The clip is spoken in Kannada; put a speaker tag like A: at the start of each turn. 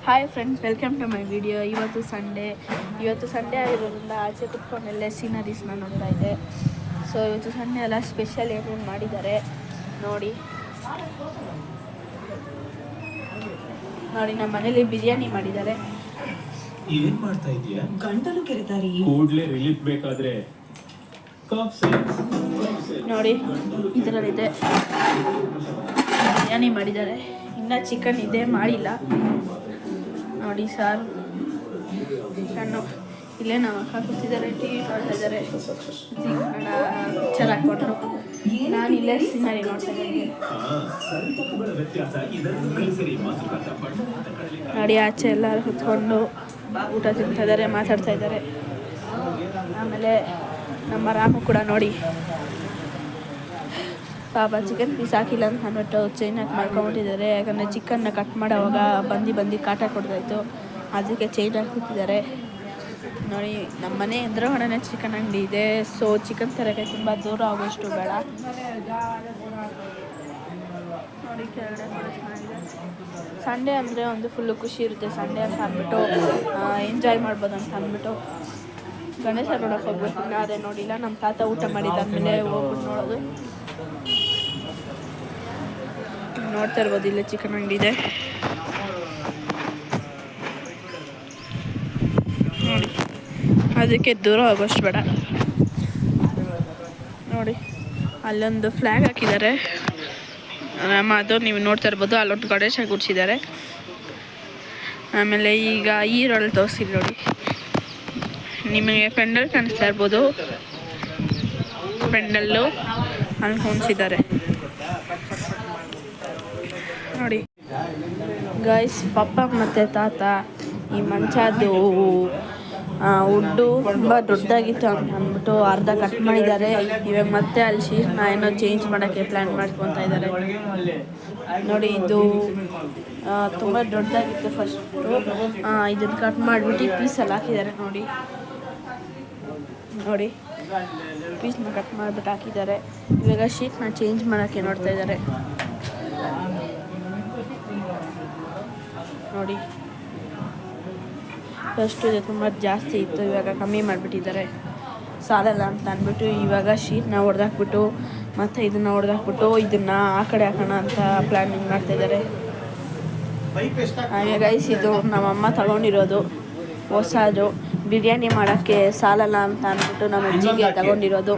A: Hi friends, welcome to my video. ಇವತ್ತು ಸಂಡೇ ಆಗಿರೋದ್ರಿಂದ ಆಚೆ ಕುತ್ಕೊಂಡೆಲ್ಲ ಸೀನರೀಸ್ನ ನೋಡ್ತಾ ಇದ್ದೆ. ಸೊ ಇವತ್ತು ಸಂಡೇ ಎಲ್ಲ ಸ್ಪೆಷಲ್ ಏನೇನು ಮಾಡಿದ್ದಾರೆ ನೋಡಿ. ನಮ್ಮ ಮನೇಲಿ ಬಿರಿಯಾನಿ ಮಾಡಿದ್ದಾರೆ.
B: ಏನ್ ಮಾಡ್ತಾ ಇದೀಯಾ?
C: ಗಂಟಲು ಕೆರೆತಾರಿ
B: ಕೂಡ್ಲೆ ರಿಲೀಫ್ ಬೇಕಾದ್ರೆ
A: ನೋಡಿ ಇದರಲ್ಲಿದೆ ಬಿರಿಯಾನಿ ಮಾಡಿದ್ದಾರೆ. ಇನ್ನು ಚಿಕನ್ ಇದೆ, ಮಾಡಿಲ್ಲ ನೋಡಿ. ಸಾರು ಚಿಕನ್ನು ಇಲ್ಲೇ ನಾವು ಅಕ್ಕ ಕೂತಿದ್ದಾರೆ, ಟಿ ವಿ ನೋಡ್ತಾ ಇದ್ದಾರೆ. ಪಿಕ್ಚರ್ ಹಾಕ್ಕೊಂಡ್ರು, ನಾನು ಇಲ್ಲೇ ಸೀನರಿ ನೋಡ್ತಾ ಇದ್ದೀನಿ ನೋಡಿ. ಆಚೆ ಎಲ್ಲರೂ ಕುತ್ಕೊಂಡು ಊಟ ತಿಂತಾ ಇದ್ದಾರೆ, ಮಾತಾಡ್ತಾ ಇದ್ದಾರೆ. ಆಮೇಲೆ ನಮ್ಮ ರಾಮು ಕೂಡ ನೋಡಿ ಪಾಪ ಚಿಕನ್ ಪೀಸ್ ಹಾಕಿಲ್ಲ ಅಂತ ಅಂದ್ಬಿಟ್ಟು ಚೈನ್ ಹಾಕಿ ಮಾಡ್ಕೊಂಬಿಟ್ಟಿದ್ದಾರೆ. ಯಾಕಂದರೆ ಚಿಕನ್ನ ಕಟ್ ಮಾಡೋವಾಗ ಬಂದು ಕಾಟ ಕೊಡ್ತಾಯಿತ್ತು, ಅದಕ್ಕೆ ಚೈನ್ ಹಾಕ್ಬಿಟ್ಟಿದ್ದಾರೆ ನೋಡಿ. ನಮ್ಮ ಮನೆ ಎದುರುಗಡೆನೇ ಚಿಕನ್ ಅಂಗಡಿ ಇದೆ. ಸೊ ಚಿಕನ್ ತರೋಕ್ಕೆ ತುಂಬ ದೂರ ಆಗೋಷ್ಟು ಬೇಡ ನೋಡಿ. ಕೆಳಗಡೆ ಕೂಡ ಚೆನ್ನಾಗಿದೆ. ಸಂಡೇ ಅಂದರೆ ಒಂದು ಫುಲ್ಲು ಖುಷಿ ಇರುತ್ತೆ. ಸಂಡೇ ಅಂತ ಅಂದ್ಬಿಟ್ಟು ಎಂಜಾಯ್ ಮಾಡ್ಬೋದು ಅಂತ ಅಂದ್ಬಿಟ್ಟು ಗಣೇಶ ನೋಡೋಕೆ ಹೋಗ್ಬೇಕು. ಅದೇ ನೋಡಿಲ್ಲ, ನಮ್ಮ ತಾತ ಊಟ ಮಾಡಿದ್ದಾದ್ಮೇಲೆ ಹೋಗ್ಬಿಟ್ಟು ನೋಡೋದು. ನೋಡ್ತಾ ಇರ್ಬೋದು, ಇಲ್ಲೇ ಚಿಕನ್ ಅಂಗಡಿ ಇದೆ ನೋಡಿ. ಅದಕ್ಕೆ ದೂರ ಆಗೋಷ್ಟು ಬೇಡ ನೋಡಿ. ಅಲ್ಲೊಂದು ಫ್ಲ್ಯಾಗ್ ಹಾಕಿದ್ದಾರೆ, ಅದು ನೀವು ನೋಡ್ತಾ ಇರ್ಬೋದು. ಅಲ್ಲೊಂದು ಗಣೇಶ ಗುಡಿಸಿದ್ದಾರೆ. ಆಮೇಲೆ ಈಗ ಈ ರೋಲ್ ತೋರಿಸಿ ನೋಡಿ, ನಿಮಗೆ ಪೆಂಡಲ್ ಕಾಣಿಸ್ತಾ ಇರ್ಬೋದು. ಪೆಂಡಲ್ಲು ಅಲ್ಲಿ ಹೊಂದಿಸಿದ್ದಾರೆ ನೋಡಿ. ಗೈಸ್, ಪಪ್ಪ ಮತ್ತು ತಾತ ಈ ಮಂಚದ್ದು ಉಡ್ಡು ತುಂಬ ದೊಡ್ಡದಾಗಿತ್ತು ಅಂತ ಅಂದ್ಬಿಟ್ಟು ಅರ್ಧ ಕಟ್ ಮಾಡಿದ್ದಾರೆ. ಇವಾಗ ಮತ್ತೆ ಅಲ್ಲಿ ಶೀಟ್ನ ಏನೋ ಚೇಂಜ್ ಮಾಡೋಕ್ಕೆ ಪ್ಲ್ಯಾನ್ ಮಾಡ್ಕೊತಾ ಇದ್ದಾರೆ ನೋಡಿ. ಇದು ತುಂಬ ದೊಡ್ಡದಾಗಿತ್ತು ಫಸ್ಟು, ಇದನ್ನು ಕಟ್ ಮಾಡಿಬಿಟ್ಟು ಪೀಸಲ್ಲಿ ಹಾಕಿದ್ದಾರೆ ನೋಡಿ. ಪೀಸ್ನ ಕಟ್ ಮಾಡಿಬಿಟ್ಟು ಹಾಕಿದ್ದಾರೆ. ಇವಾಗ ಶೀಟ್ನ ಚೇಂಜ್ ಮಾಡೋಕ್ಕೆ ನೋಡ್ತಾ ಇದ್ದಾರೆ ನೋಡಿ. ಫಸ್ಟು ಇದು ತುಂಬ ಜಾಸ್ತಿ ಇತ್ತು, ಇವಾಗ ಕಮ್ಮಿ ಮಾಡಿಬಿಟ್ಟಿದ್ದಾರೆ. ಸಾಲಲ್ಲ ಅಂತ ಅಂದ್ಬಿಟ್ಟು ಇವಾಗ ಶೀಟ್ನ ಹೊಡೆದಾಕ್ಬಿಟ್ಟು ಮತ್ತು ಇದನ್ನು ಹೊಡೆದಾಕ್ಬಿಟ್ಟು ಇದನ್ನು ಆ ಕಡೆ ಹಾಕೋಣ ಅಂತ ಪ್ಲ್ಯಾನಿಂಗ್ ಮಾಡ್ತಾಯಿದ್ದಾರೆ. ಹಾಗೆ ಗೈಸ್, ಇದು ನಮ್ಮಮ್ಮ ತಗೊಂಡಿರೋದು ಹೊಸದು. ಬಿರಿಯಾನಿ ಮಾಡೋಕ್ಕೆ ಸಾಲಲ್ಲ ಅಂತ ಅಂದ್ಬಿಟ್ಟು ನಮ್ಮ ಅಜ್ಜಿಗೆ ತಗೊಂಡಿರೋದು.